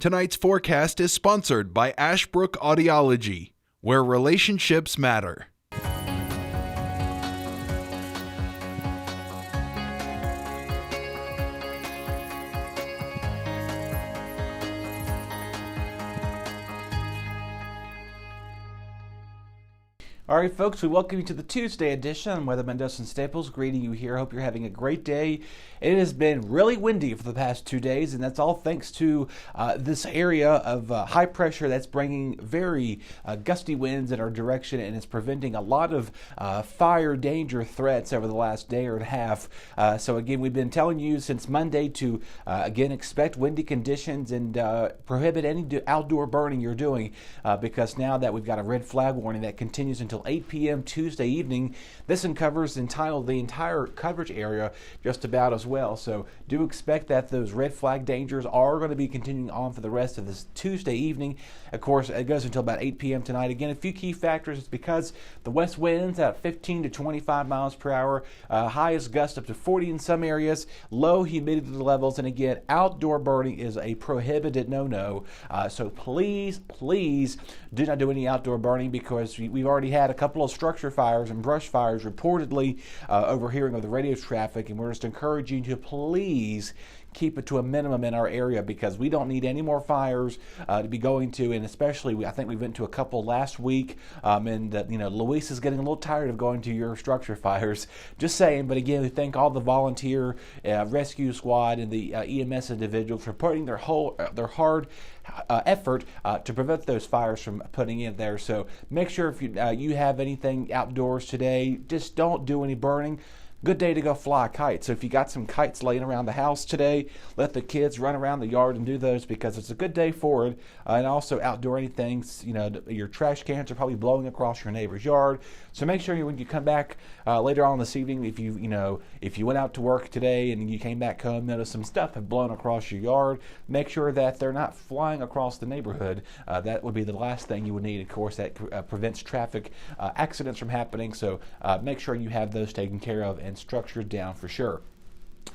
Tonight's forecast is sponsored by Ashbrook Audiology, where relationships matter. All right, folks, we welcome you to the Tuesday edition. I'm Weather Mendoza Staples, greeting you here. Hope you're having a great day. It has been really windy for the past 2 days, and that's all thanks to this area of high pressure that's bringing very gusty winds in our direction, and it's preventing a lot of fire danger threats over the last day or a half. So again, we've been telling you since Monday to again expect windy conditions and prohibit any outdoor burning you're doing because now that we've got a red flag warning that continues until 8 p.m. Tuesday evening. This covers the entire coverage area just about as well. So do expect that those red flag dangers are going to be continuing on for the rest of this Tuesday evening. Of course, it goes until about 8 p.m. tonight. Again, a few key factors. It's because the west winds at 15 to 25 miles per hour, highest gust up to 40 in some areas, low humidity levels, and again, outdoor burning is a prohibited no-no. So please do not do any outdoor burning because we've already had a couple of structure fires and brush fires reportedly overhearing of the radio traffic, and we're just encouraging you to please keep it to a minimum in our area because we don't need any more fires to be going to, and especially I think we went to a couple last week, and Luis is getting a little tired of going to your structure fires. Just saying, but again, we thank all the volunteer rescue squad and the EMS individuals for putting their hard effort to prevent those fires from putting in there. So make sure if you have anything outdoors today, just don't do any burning. Good day to go fly a kite. So if you got some kites laying around the house today, let the kids run around the yard and do those because it's a good day for it. And also outdoor anything, your trash cans are probably blowing across your neighbor's yard. So make sure when you come back later on this evening, if you went out to work today and you came back home, notice some stuff have blown across your yard, make sure that they're not flying across the neighborhood. That would be the last thing you would need. Of course, that prevents traffic accidents from happening. So make sure you have those taken care of and structured down for sure.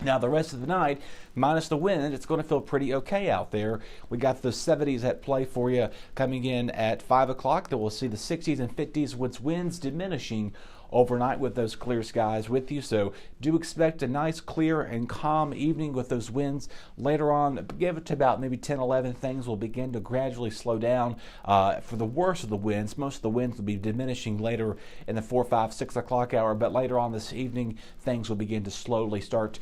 Now, the rest of the night, minus the wind, it's going to feel pretty okay out there. We got the 70s at play for you coming in at 5 o'clock. Then we'll see the 60s and 50s with winds diminishing overnight with those clear skies with you. So do expect a nice, clear, and calm evening with those winds. Later on, give it to about maybe 10, 11, things will begin to gradually slow down. For the worst of the winds, most of the winds will be diminishing later in the 4, 5, 6 o'clock hour, but later on this evening, things will begin to slowly start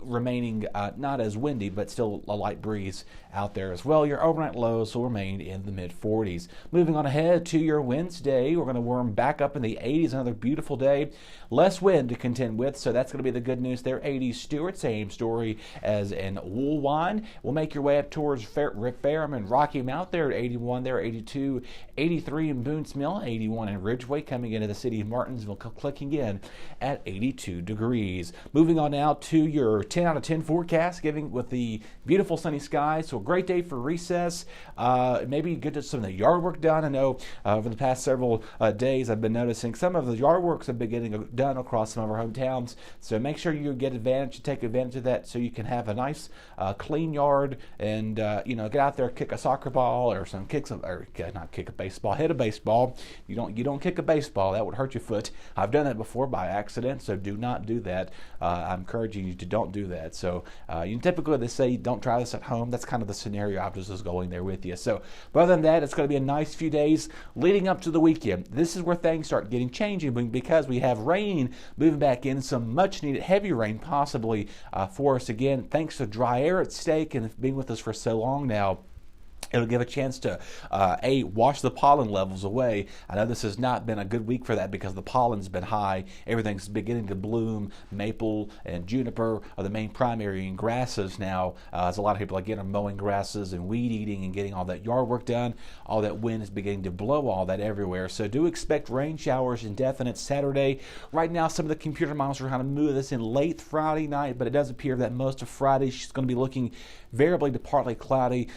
remaining not as windy, but still a light breeze out there as well. Your overnight lows will remain in the mid-40s. Moving on ahead to your Wednesday, we're going to warm back up in the 80s, another beautiful day. Less wind to contend with, so that's going to be the good news there. 80s Stewart, same story as in Woolwine. We'll make your way up towards Fairham and Rocky Mount there at 81 there, 82, 83 in Boone's Mill, 81 in Ridgeway, coming into the city of Martinsville, clicking in at 82 degrees. Moving on now to your 10 out of 10 forecast, giving with the beautiful sunny skies. So a great day for recess. Maybe get some of the yard work done. I know over the past several days I've been noticing some of the yard works have been getting done across some of our hometowns. So make sure you take advantage of that so you can have a nice clean yard and get out there, kick a soccer ball or not kick a baseball, hit a baseball. You don't kick a baseball, that would hurt your foot. I've done that before by accident, so do not do that. I'm encouraging you to don't do that. So typically they say don't try this at home. That's kind of the scenario I was just going there with you. So but other than that, it's going to be a nice few days leading up to the weekend. This is where things start getting changing because we have rain moving back in, some much needed heavy rain possibly for us again, thanks to dry air at stake and being with us for so long now. It'll give a chance to, wash the pollen levels away. I know this has not been a good week for that because the pollen's been high. Everything's beginning to bloom. Maple and juniper are the main primary grasses now. As a lot of people, again, are mowing grasses and weed eating and getting all that yard work done. All that wind is beginning to blow all that everywhere. So do expect rain showers indefinite Saturday. Right now, some of the computer models are trying to move this in late Friday night, but it does appear that most of Friday she's going to be looking variably to partly cloudy.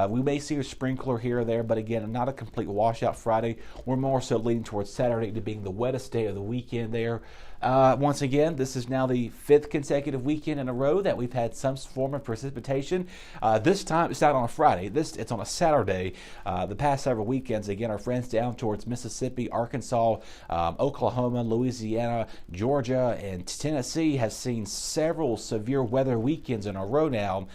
We may may see a sprinkler here or there, but again, not a complete washout Friday. We're more so leaning towards Saturday to being the wettest day of the weekend there. Once again, this is now the 5th consecutive weekend in a row that we've had some form of precipitation. This time, it's not on a Friday. It's on a Saturday. The past several weekends, again, our friends down towards Mississippi, Arkansas, Oklahoma, Louisiana, Georgia, and Tennessee have seen several severe weather weekends in a row now.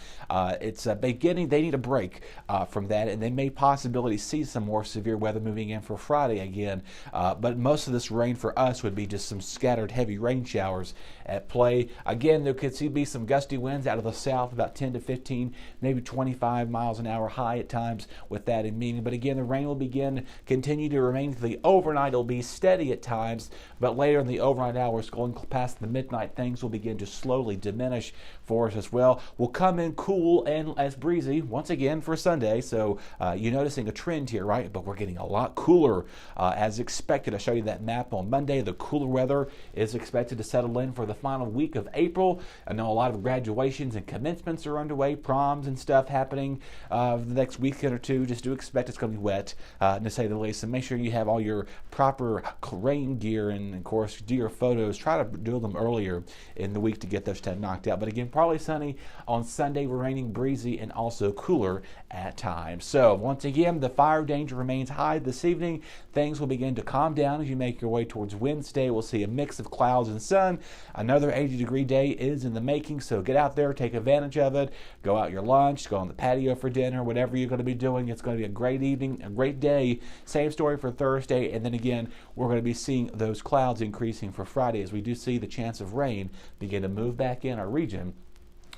It's beginning. They need a break from that, and they may possibly see some more severe weather moving in for Friday again. But most of this rain for us would be just some scattered heavy rain showers at play. Again, there could be some gusty winds out of the south, about 10 to 15, maybe 25 miles an hour high at times with that in meaning. But again, the rain will continue to remain for the overnight. It'll be steady at times, but later in the overnight hours, going past the midnight, things will begin to slowly diminish for us as well. We'll come in cool and as breezy once again for Sunday. So you're noticing a trend here, right? But we're getting a lot cooler as expected. I show you that map on Monday. The cooler weather is expected to settle in for the final week of April. I know a lot of graduations and commencements are underway, proms and stuff happening the next weekend or two. Just do expect it's going to be wet, to say the least. And make sure you have all your proper rain gear and, of course, do your photos. Try to do them earlier in the week to get those 10 knocked out. But again, partly sunny on Sunday, remaining breezy and also cooler at times. So once again, the fire danger remains high this evening. Things will begin to calm down as you make your way towards Wednesday. We'll see a mix of clouds and sun. Another 80-degree day is in the making, so get out there, take advantage of it. Go out your lunch, go on the patio for dinner, whatever you're going to be doing. It's going to be a great evening, a great day. Same story for Thursday, and then again, we're going to be seeing those clouds increasing for Friday as we do see the chance of rain begin to move back in our region.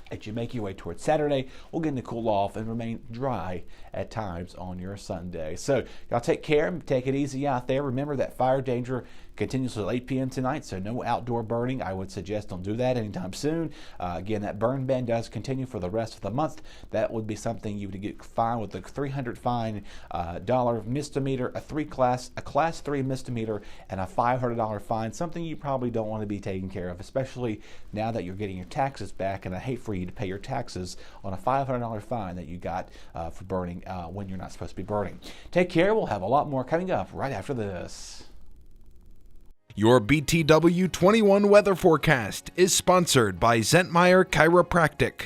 As you make your way towards Saturday, we'll begin to cool off and remain dry at times on your Sunday. So y'all take care and take it easy out there. Remember that fire danger continues till 8 p.m. tonight, so no outdoor burning. I would suggest don't do that anytime soon. Again, that burn ban does continue for the rest of the month. That would be something you would get fined with a $300 fine, dollar misdemeanor, a class 3 misdemeanor, and a $500 fine. Something you probably don't want to be taken care of, especially now that you're getting your taxes back. And I hate for you to pay your taxes on a $500 fine that you got for burning when you're not supposed to be burning. Take care. We'll have a lot more coming up right after this. Your BTW21 weather forecast is sponsored by Zentmeyer Chiropractic.